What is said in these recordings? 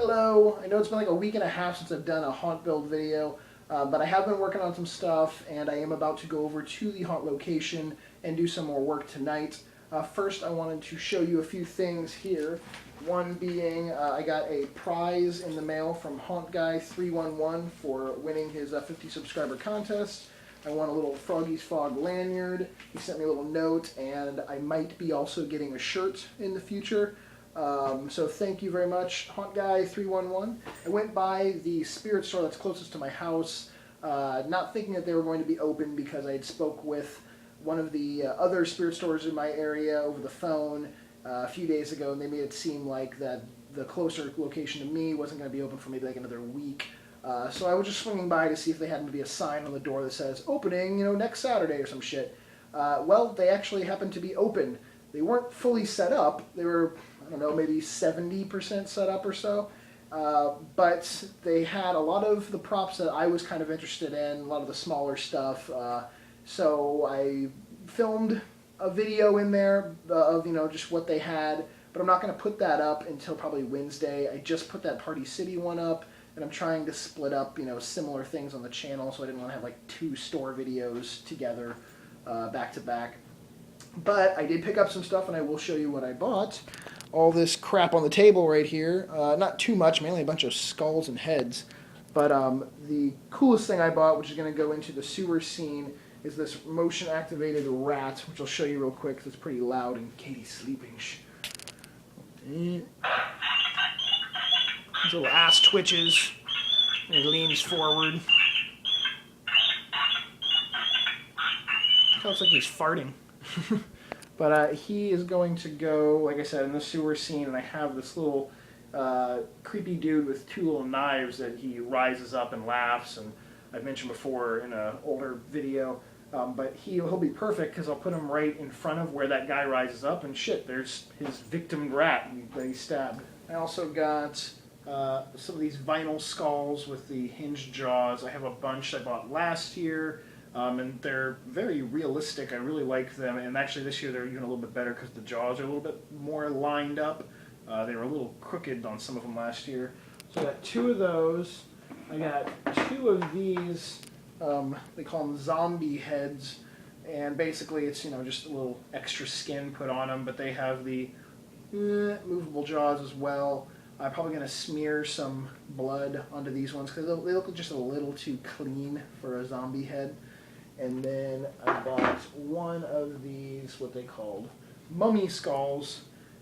Hello! I know it's been like a week and a half since I've done a haunt build video, but I have been working on some stuff and I am about to go over to the haunt location and do some more work tonight. First I wanted to show you a few things here. One being I got a prize in the mail from Haunt Guy 311 for winning his 50 subscriber contest. I won a little Froggy's Fog lanyard. He sent me a little note, and I might be also getting a shirt in the future. So thank you very much, Haunt Guy 311. I went by the spirit store that's closest to my house, not thinking that they were going to be open because I had spoke with one of the other spirit stores in my area over the phone a few days ago, and they made it seem like that the closer location to me wasn't going to be open for maybe like another week. So I was just swinging by to see if they happened to be a sign on the door that says opening, next Saturday or some shit. Well, they actually happened to be open. They weren't fully set up. They were, I don't know, maybe 70% set up or so. But they had a lot of the props that I was kind of interested in, a lot of the smaller stuff. So I filmed a video in there of, just what they had. But I'm not going to put that up until probably Wednesday. I just put that Party City one up. And I'm trying to split up, similar things on the channel, so I didn't want to have like two store videos together back to back. But I did pick up some stuff, and I will show you what I bought. All this crap on the table right here. Not too much, mainly a bunch of skulls and heads. But the coolest thing I bought, which is going to go into the sewer scene, is this motion-activated rat, which I'll show you real quick because it's pretty loud and Katie's sleeping. Shh. His little ass twitches, and he leans forward. It looks like he's farting. But he is going to go, like I said, in the sewer scene, and I have this little creepy dude with two little knives that he rises up and laughs, and I've mentioned before in an older video. But he'll be perfect because I'll put him right in front of where that guy rises up, and shit, there's his victim rat that he stabbed. I also got some of these vinyl skulls with the hinged jaws. I have a bunch I bought last year, and they're very realistic. I really like them, and actually this year they're even a little bit better because the jaws are a little bit more lined up. They were a little crooked on some of them last year. So I got two of those. I got two of these, they call them zombie heads, and basically it's, just a little extra skin put on them, but they have the movable jaws as well. I'm probably going to smear some blood onto these ones because they look just a little too clean for a zombie head. And then I bought one of these, what they called mummy skulls.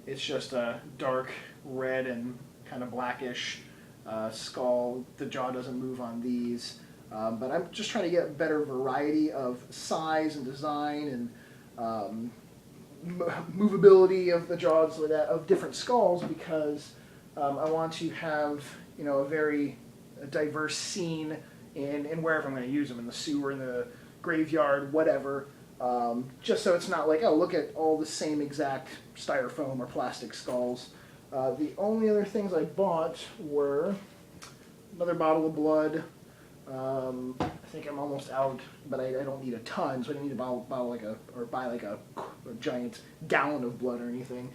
It's just a dark red and kind of blackish skull. The jaw doesn't move on these. But I'm just trying to get better variety of size and design and movability of the jaws of different skulls because I want to have, a very diverse scene in wherever I'm going to use them, in the sewer, in the graveyard, whatever. Just so it's not like, oh, look at all the same exact styrofoam or plastic skulls. The only other things I bought were another bottle of blood. I think I'm almost out, but I don't need a ton, so I don't need to buy like a giant gallon of blood or anything.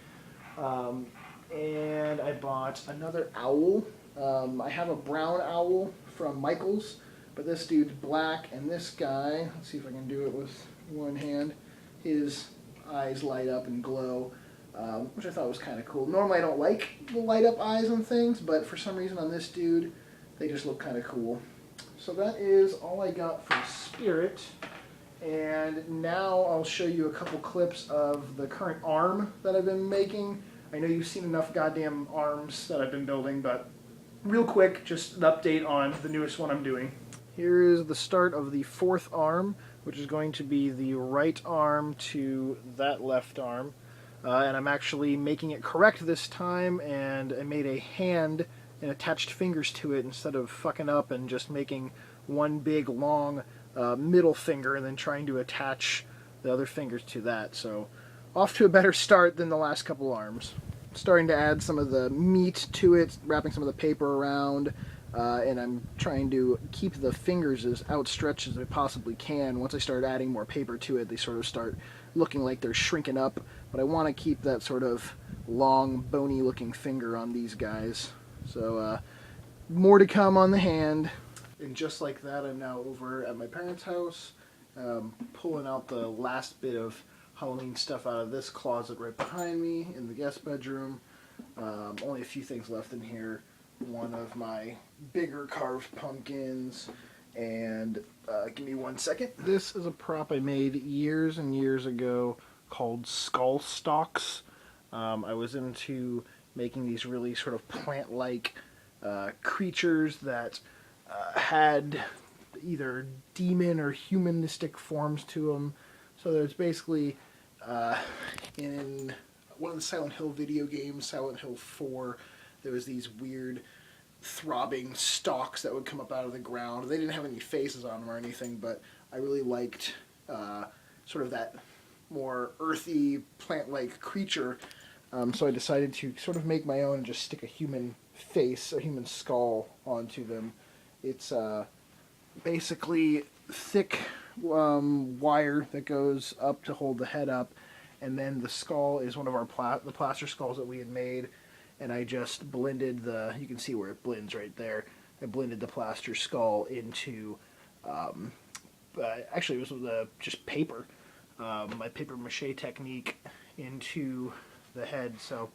And I bought another owl. I have a brown owl from Michael's, but this dude's black, and this guy, let's see if I can do it with one hand, his eyes light up and glow, which I thought was kind of cool. Normally I don't like the light up eyes on things, but for some reason on this dude, they just look kind of cool. So that is all I got for Spirit, and now I'll show you a couple clips of the current arm that I've been making. I know you've seen enough goddamn arms that I've been building, but real quick, just an update on the newest one I'm doing. Here is the start of the fourth arm, which is going to be the right arm to that left arm. And I'm actually making it correct this time, and I made a hand and attached fingers to it instead of fucking up and just making one big long middle finger and then trying to attach the other fingers to that. So off to a better start than the last couple arms. Starting to add some of the meat to it, wrapping some of the paper around, and I'm trying to keep the fingers as outstretched as I possibly can. Once I start adding more paper to it, they sort of start looking like they're shrinking up, but I want to keep that sort of long, bony looking finger on these guys. So more to come on the hand. And just like that, I'm now over at my parents' house, pulling out the last bit of Halloween stuff out of this closet right behind me in the guest bedroom. Only a few things left in here. One of my bigger carved pumpkins, and give me 1 second. This is a prop I made years and years ago called skull stalks. I was into making these really sort of plant-like creatures that had either demon or humanistic forms to them. So there's basically in one of the Silent Hill video games, Silent Hill 4, there was these weird throbbing stalks that would come up out of the ground. They didn't have any faces on them or anything, but I really liked sort of that more earthy, plant-like creature. So I decided to sort of make my own and just stick a human face, a human skull onto them. It's basically thick wire that goes up to hold the head up, and then the skull is one of our the plaster skulls that we had made, and I just blended you can see where it blends right there. I blended the plaster skull into, actually it was with just paper, my paper mache technique into the head. So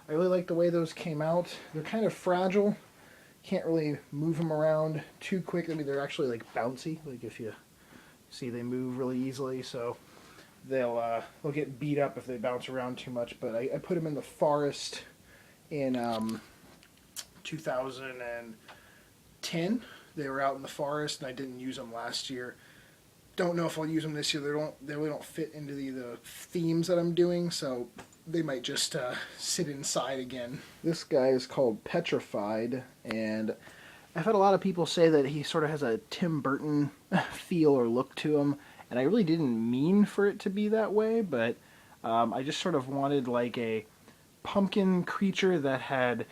I really like the way those came out. They're kind of fragile. Can't really move them around too quick. I mean, they're actually like bouncy. Like if you see, they move really easily. So they'll get beat up if they bounce around too much. But I put them in the forest in 2010. They were out in the forest, and I didn't use them last year. Don't know if I'll use them this year. They really don't fit into the themes that I'm doing, so they might just sit inside again. This guy is called Petrified, and I've had a lot of people say that he sort of has a Tim Burton feel or look to him, and I really didn't mean for it to be that way, but I just sort of wanted like a pumpkin creature that had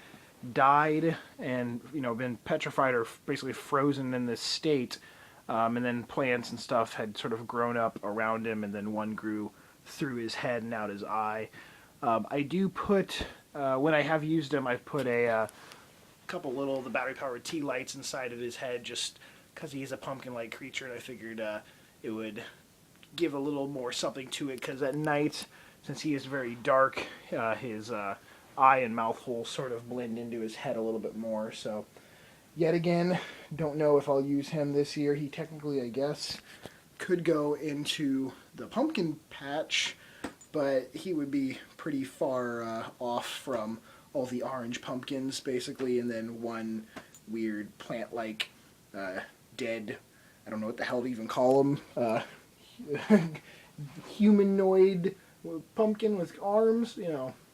died and been petrified or basically frozen in this state, and then plants and stuff had sort of grown up around him, and then one grew through his head and out his eye. I do put, when I have used him, I've put a couple little the battery-powered tea lights inside of his head just because he's a pumpkin-like creature, and I figured it would give a little more something to it, because at night, since he is very dark, his eye and mouth holes sort of blend into his head a little bit more. So yet again, don't know if I'll use him this year. He technically, I guess, could go into the pumpkin patch, but he would be pretty far off from all the orange pumpkins, basically, and then one weird plant-like dead, I don't know what the hell to even call him, humanoid pumpkin with arms,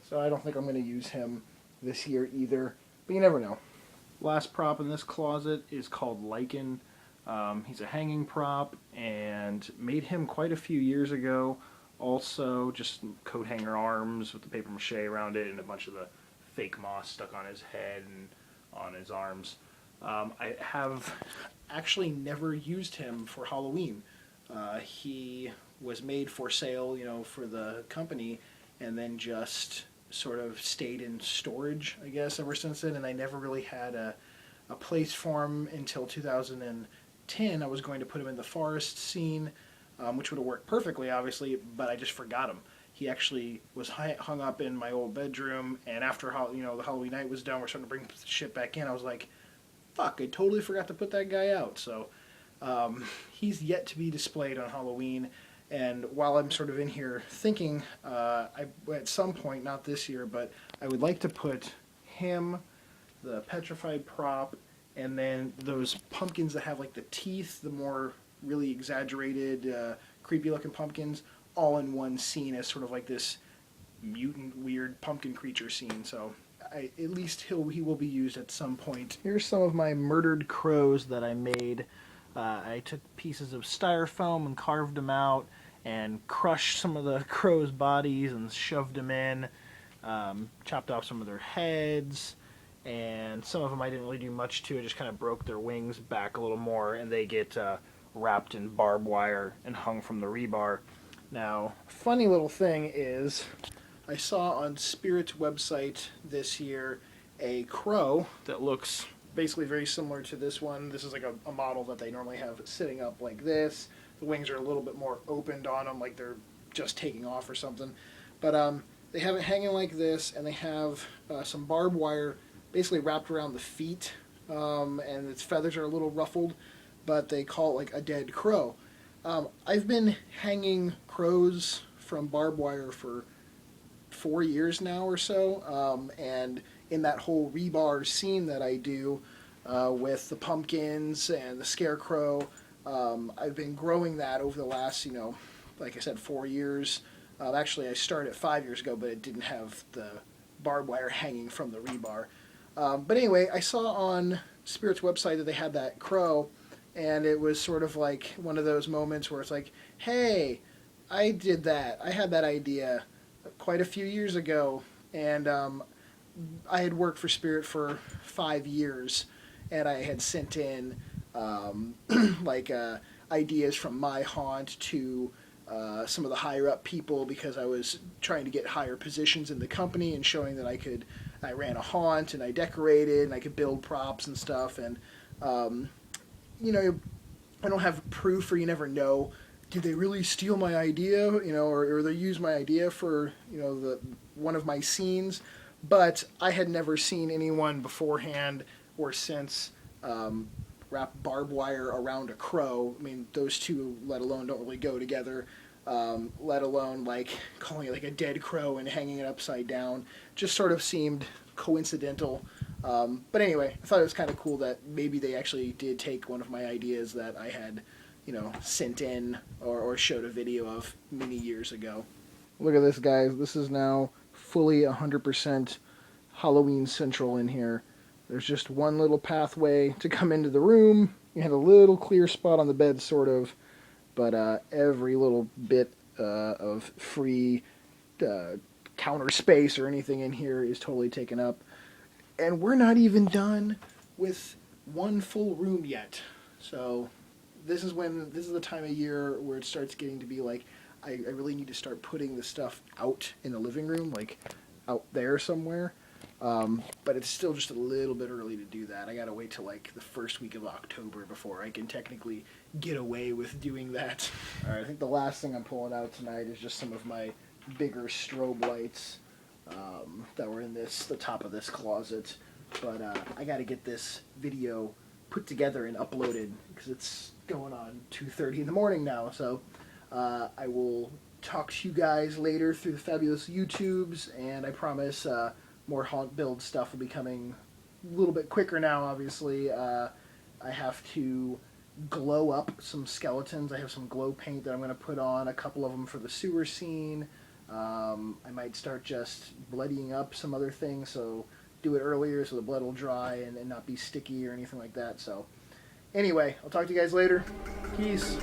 so I don't think I'm going to use him this year either, but you never know. Last prop in this closet is called Lichen. He's a hanging prop, and made him quite a few years ago. Also, just coat hanger arms with the paper mache around it, and a bunch of the fake moss stuck on his head and on his arms. I have actually never used him for Halloween. He was made for sale, for the company, and then just sort of stayed in storage, I guess, ever since then, and I never really had a place for him until 2010. I was going to put him in the forest scene, which would have worked perfectly, obviously, but I just forgot him. He actually was hung up in my old bedroom, and after the Halloween night was done, we're starting to bring shit back in. I was like, fuck, I totally forgot to put that guy out. So he's yet to be displayed on Halloween, and while I'm sort of in here thinking, at some point, not this year, but I would like to put him, the petrified prop, and then those pumpkins that have like the teeth, the more really exaggerated, creepy looking pumpkins, all in one scene as sort of like this mutant, weird pumpkin creature scene. So at least he will be used at some point. Here's some of my murdered crows that I made. I took pieces of styrofoam and carved them out, and crushed some of the crows' bodies and shoved them in, chopped off some of their heads, and some of them I didn't really do much to. I just kind of broke their wings back a little more, and they get wrapped in barbed wire and hung from the rebar. Now, funny little thing is, I saw on Spirit's website this year a crow that looks basically very similar to this one. This is like a model that they normally have sitting up like this. The wings are a little bit more opened on them, like they're just taking off or something. But they have it hanging like this, and they have some barbed wire basically wrapped around the feet, and its feathers are a little ruffled, but they call it like a dead crow. I've been hanging crows from barbed wire for 4 years now or so, and in that whole rebar scene that I do with the pumpkins and the scarecrow, I've been growing that over the last, like I said, 4 years. Actually, I started 5 years ago, but it didn't have the barbed wire hanging from the rebar. But anyway, I saw on Spirit's website that they had that crow, and it was sort of like one of those moments where it's like, hey, I did that. I had that idea quite a few years ago, and I had worked for Spirit for 5 years, and I had sent in ideas from my haunt to some of the higher up people because I was trying to get higher positions in the company and showing that I ran a haunt and I decorated and I could build props and stuff, and I don't have proof, or you never know. Did they really steal my idea, or they use my idea for, one of my scenes? But I had never seen anyone beforehand or since wrap barbed wire around a crow. I mean, those two, let alone, don't really go together. Let alone like calling it like a dead crow and hanging it upside down. Just sort of seemed coincidental. But anyway, I thought it was kind of cool that maybe they actually did take one of my ideas that I had, sent in or showed a video of many years ago. Look at this, guys. This is now fully 100% Halloween Central in here. There's just one little pathway to come into the room. You had a little clear spot on the bed, sort of, but every little bit of free counter space or anything in here is totally taken up. And we're not even done with one full room yet. So this is the time of year where it starts getting to be like, I really need to start putting the stuff out in the living room, like out there somewhere. But it's still just a little bit early to do that. I gotta wait till like the first week of October before I can technically get away with doing that. Alright, I think the last thing I'm pulling out tonight is just some of my bigger strobe lights that were in the top of this closet. But I gotta get this video put together and uploaded because it's going on 2:30 in the morning now. So I will talk to you guys later through the fabulous YouTubes, and I promise more haunt build stuff will be coming a little bit quicker now, obviously. I have to glow up some skeletons. I have some glow paint that I'm going to put on, a couple of them for the sewer scene. I might start just bloodying up some other things, so do it earlier so the blood will dry and not be sticky or anything like that. So anyway, I'll talk to you guys later. Peace.